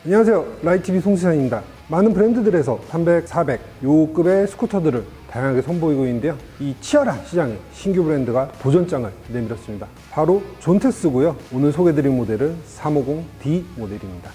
안녕하세요, 라이TV 송수찬입니다. 많은 브랜드들에서 300, 400 요 급의 스쿠터들을 다양하게 선보이고 있는데요, 이 치열한 시장에 신규 브랜드가 도전장을 내밀었습니다. 바로 존테스고요. 오늘 소개해드린 모델은 350D 모델입니다.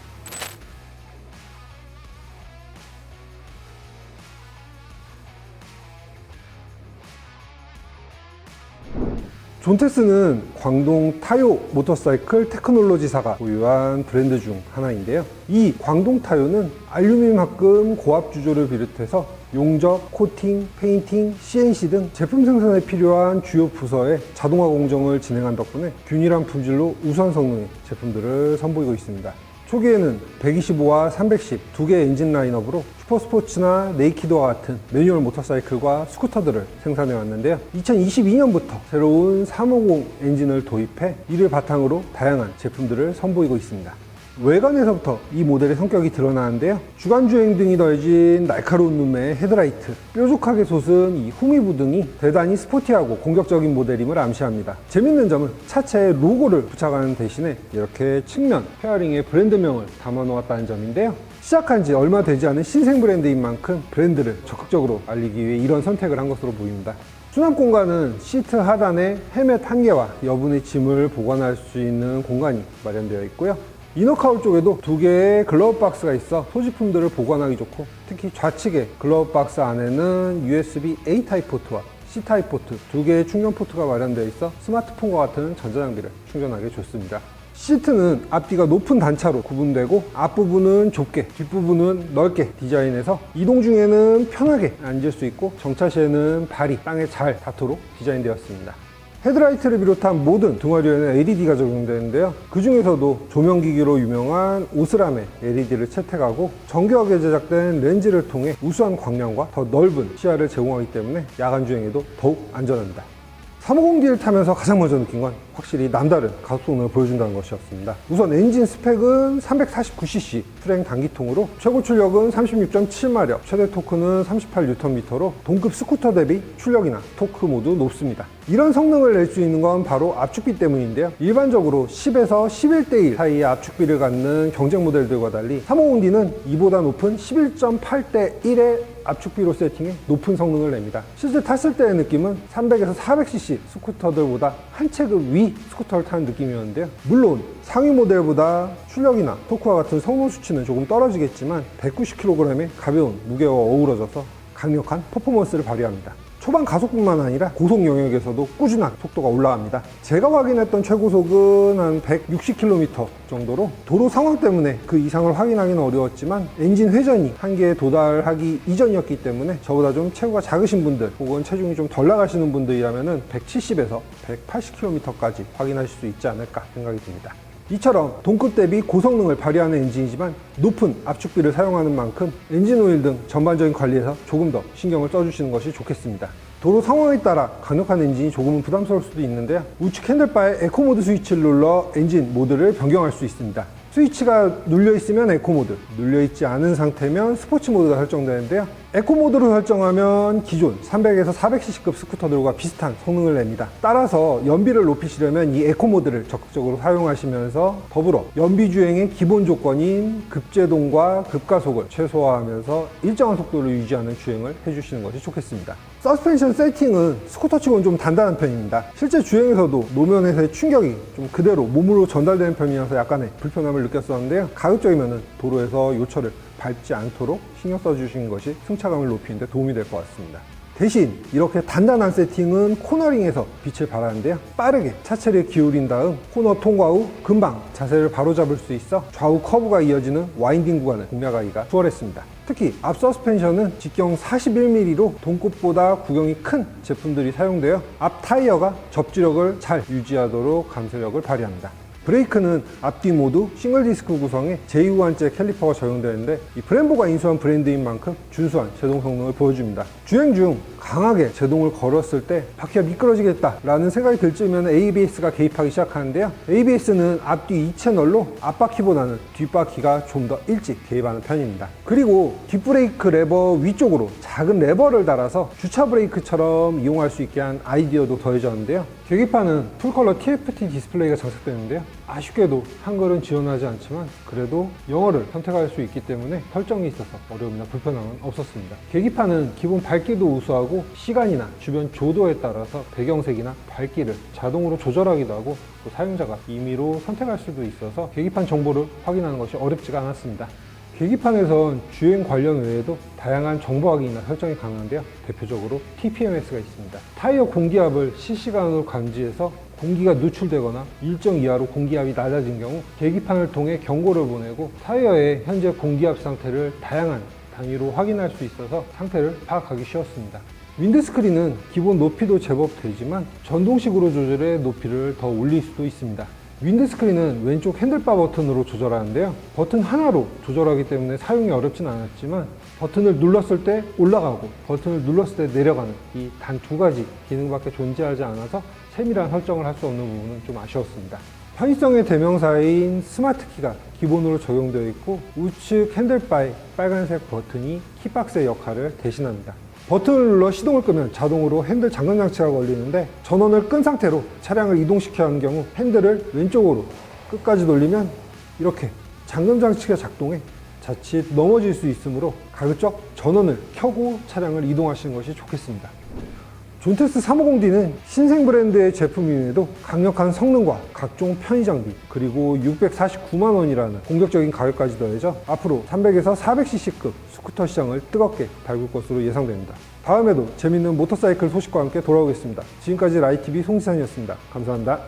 존테스는 광동 타요 모터사이클 테크놀로지사가 보유한 브랜드 중 하나인데요, 이 광동 타요는 알루미늄 합금 고압 주조를 비롯해서 용접, 코팅, 페인팅, CNC 등 제품 생산에 필요한 주요 부서의 자동화 공정을 진행한 덕분에 균일한 품질로 우수한 성능의 제품들을 선보이고 있습니다. 초기에는 125와 310 두 개의 엔진 라인업으로 슈퍼스포츠나 네이키드와 같은 매뉴얼 모터사이클과 스쿠터들을 생산해 왔는데요, 2022년부터 새로운 350 엔진을 도입해 이를 바탕으로 다양한 제품들을 선보이고 있습니다. 외관에서부터 이 모델의 성격이 드러나는데요, 주간주행 등이 더해진 날카로운 눈매의 헤드라이트, 뾰족하게 솟은 이 후미부 등이 대단히 스포티하고 공격적인 모델임을 암시합니다. 재밌는 점은 차체에 로고를 부착하는 대신에 이렇게 측면 페어링에 브랜드명을 담아 놓았다는 점인데요, 시작한 지 얼마 되지 않은 신생 브랜드인 만큼 브랜드를 적극적으로 알리기 위해 이런 선택을 한 것으로 보입니다. 수납 공간은 시트 하단에 헬멧 한 개와 여분의 짐을 보관할 수 있는 공간이 마련되어 있고요, 이너카울 쪽에도 두 개의 글러브 박스가 있어 소지품들을 보관하기 좋고, 특히 좌측의 글러브 박스 안에는 USB A 타입 포트와 C 타입 포트 두 개의 충전 포트가 마련되어 있어 스마트폰과 같은 전자장비를 충전하기 좋습니다. 시트는 앞뒤가 높은 단차로 구분되고 앞부분은 좁게, 뒷부분은 넓게 디자인해서 이동 중에는 편하게 앉을 수 있고 정차 시에는 발이 땅에 잘 닿도록 디자인되었습니다. 헤드라이트를 비롯한 모든 등화류에는 LED가 적용되는데요, 그 중에서도 조명기기로 유명한 오스람의 LED를 채택하고 정교하게 제작된 렌즈를 통해 우수한 광량과 더 넓은 시야를 제공하기 때문에 야간 주행에도 더욱 안전합니다. 350D를 타면서 가장 먼저 느낀 건 확실히 남다른 가속 성능을 보여준다는 것이었습니다. 우선 엔진 스펙은 349cc 트랭 단기통으로 최고 출력은 36.7마력, 최대 토크는 38Nm로 동급 스쿠터 대비 출력이나 토크 모두 높습니다. 이런 성능을 낼 수 있는 건 바로 압축비 때문인데요, 일반적으로 10에서 11대1 사이의 압축비를 갖는 경쟁 모델들과 달리 350D는 이보다 높은 11.8대1의 압축비로 세팅해 높은 성능을 냅니다. 실제 탔을 때의 느낌은 300에서 400cc 스쿠터들보다 한 체급 위 스쿠터를 타는 느낌이었는데요, 물론 상위 모델보다 출력이나 토크와 같은 성능 수치는 조금 떨어지겠지만 190kg의 가벼운 무게와 어우러져서 강력한 퍼포먼스를 발휘합니다. 초반 가속뿐만 아니라 고속 영역에서도 꾸준한 속도가 올라갑니다. 제가 확인했던 최고속은 한 160km 정도로 도로 상황 때문에 그 이상을 확인하기는 어려웠지만 엔진 회전이 한계에 도달하기 이전이었기 때문에 저보다 좀 체구가 작으신 분들 혹은 체중이 좀 덜 나가시는 분들이라면 170에서 180km까지 확인하실 수 있지 않을까 생각이 듭니다. 이처럼 동급 대비 고성능을 발휘하는 엔진이지만 높은 압축비를 사용하는 만큼 엔진 오일 등 전반적인 관리에서 조금 더 신경을 써주시는 것이 좋겠습니다. 도로 상황에 따라 강력한 엔진이 조금은 부담스러울 수도 있는데요, 우측 핸들바에 에코모드 스위치를 눌러 엔진 모드를 변경할 수 있습니다. 스위치가 눌려있으면 에코모드, 눌려있지 않은 상태면 스포츠 모드가 설정되는데요, 에코모드로 설정하면 기존 300에서 400cc급 스쿠터들과 비슷한 성능을 냅니다. 따라서 연비를 높이시려면 이 에코모드를 적극적으로 사용하시면서 더불어 연비주행의 기본 조건인 급제동과 급가속을 최소화하면서 일정한 속도를 유지하는 주행을 해주시는 것이 좋겠습니다. 서스펜션 세팅은 스쿠터치고는 좀 단단한 편입니다. 실제 주행에서도 노면에서의 충격이 좀 그대로 몸으로 전달되는 편이어서 약간의 불편함을 느꼈었는데요, 가급적이면 도로에서 요철을 밟지 않도록 신경 써주시는 것이 승차감을 높이는 데 도움이 될 것 같습니다. 대신 이렇게 단단한 세팅은 코너링에서 빛을 발하는데요, 빠르게 차체를 기울인 다음 코너 통과 후 금방 자세를 바로잡을 수 있어 좌우 커브가 이어지는 와인딩 구간을 공략하기가 수월했습니다. 특히 앞 서스펜션은 직경 41mm로 동급보다 구경이 큰 제품들이 사용되어 앞 타이어가 접지력을 잘 유지하도록 감속력을 발휘합니다. 브레이크는 앞뒤 모두 싱글 디스크 구성에 제2호환제 캘리퍼가 적용되는데 이 브렘보가 인수한 브랜드인 만큼 준수한 제동 성능을 보여줍니다. 주행 중 강하게 제동을 걸었을 때 바퀴가 미끄러지겠다 라는 생각이 들 즈음에는 ABS가 개입하기 시작하는데요, ABS는 앞뒤 2채널로 앞바퀴보다는 뒷바퀴가 좀 더 일찍 개입하는 편입니다. 그리고 뒷브레이크 레버 위쪽으로 작은 레버를 달아서 주차 브레이크처럼 이용할 수 있게 한 아이디어도 더해졌는데요, 계기판은 풀컬러 TFT 디스플레이가 장착되는데요. 아쉽게도 한글은 지원하지 않지만 그래도 영어를 선택할 수 있기 때문에 설정이 있어서 어려움이나 불편함은 없었습니다. 계기판은 기본 밝기도 우수하고 시간이나 주변 조도에 따라서 배경색이나 밝기를 자동으로 조절하기도 하고 또 사용자가 임의로 선택할 수도 있어서 계기판 정보를 확인하는 것이 어렵지가 않았습니다. 계기판에선 주행 관련 외에도 다양한 정보 확인이나 설정이 가능한데요. 대표적으로 TPMS가 있습니다. 타이어 공기압을 실시간으로 감지해서 공기가 누출되거나 일정 이하로 공기압이 낮아진 경우 계기판을 통해 경고를 보내고 타이어의 현재 공기압 상태를 다양한 단위로 확인할 수 있어서 상태를 파악하기 쉬웠습니다. 윈드스크린은 기본 높이도 제법 되지만 전동식으로 조절해 높이를 더 올릴 수도 있습니다. 윈드스크린은 왼쪽 핸들바 버튼으로 조절하는데요. 버튼 하나로 조절하기 때문에 사용이 어렵진 않았지만 버튼을 눌렀을 때 올라가고 버튼을 눌렀을 때 내려가는 이 단 두 가지 기능밖에 존재하지 않아서 세밀한 설정을 할 수 없는 부분은 좀 아쉬웠습니다. 편의성의 대명사인 스마트키가 기본으로 적용되어 있고 우측 핸들바의 빨간색 버튼이 키박스의 역할을 대신합니다. 버튼을 눌러 시동을 끄면 자동으로 핸들 잠금 장치가 걸리는데 전원을 끈 상태로 차량을 이동시켜야 하는 경우 핸들을 왼쪽으로 끝까지 돌리면 이렇게 잠금 장치가 작동해 자칫 넘어질 수 있으므로 가급적 전원을 켜고 차량을 이동하시는 것이 좋겠습니다. 존테스 350D는 신생 브랜드의 제품임에도 강력한 성능과 각종 편의 장비 그리고 649만 원이라는 공격적인 가격까지 더해져 앞으로 300에서 400cc급 스쿠터 시장을 뜨겁게 밟을 것으로 예상됩니다. 다음에도 재밌는 모터사이클 소식과 함께 돌아오겠습니다. 지금까지 라이TV 송지산이었습니다. 감사합니다.